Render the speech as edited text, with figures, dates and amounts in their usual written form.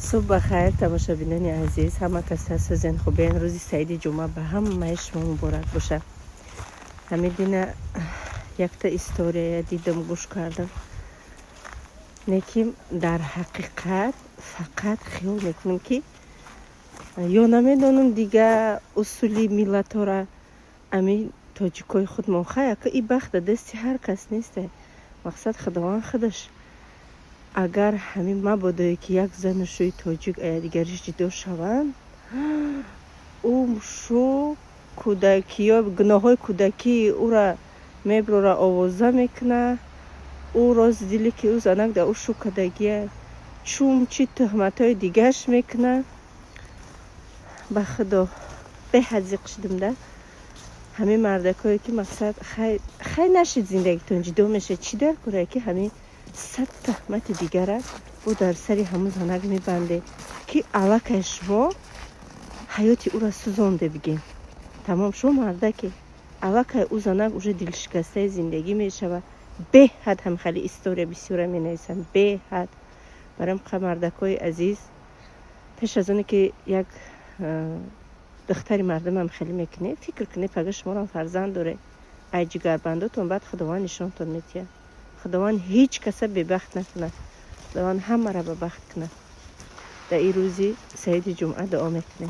صبح بخیر تماشابینان عزیز، همه کس هستین خوبین. روزی سعید جمعه به همه شما مبارک باشه. همین دینه یک تا استوری دیدم گوش کردم، نیکیم در حقیقت فقط خیال میکنم که یا نمیدونم دیگه اصولی ملت ها را امی تاجیکای خود موخه که این بخت دستی هر کس نیسته. مقصد خداوند خودش اگر همین مبادا که یک زن شوی تاجیک دیگرش جدا شوند، او شو کودکی یا گناه های کودکی او را میبره را آوازه میکنه، او راز دیلی که او زنک در او شو کدگیه چون چی تهمت های دیگرش میکنه. به خدا به حضیق شدم ده همین مردک هایی که مقصد خیلی نشید زندگیتون جدا میشه، چی در کنه که همین 100 تهمت دیگره او در سری همون زنک میبنده که علاقه شما حیاتی او را سوزانده بگیم. تمام شما مرده که علاقه او زنک اوژه دلشکسته زندگی میشه. به حد هم خیلی استوری بسیاره می نویسن، به حد. برام مردک های عزیز پیش از اونه که یک دختری مردم هم خیلی میکنه فکر کنه پگه شما را فرزند داره، ای جگر بنداتون بعد خداوند نشانتون میتیه. خداوند هیچ کس به بخت نکنه، خداوند همه را به بخت کنه. در این روزی سعید جمعه دعا میکنه.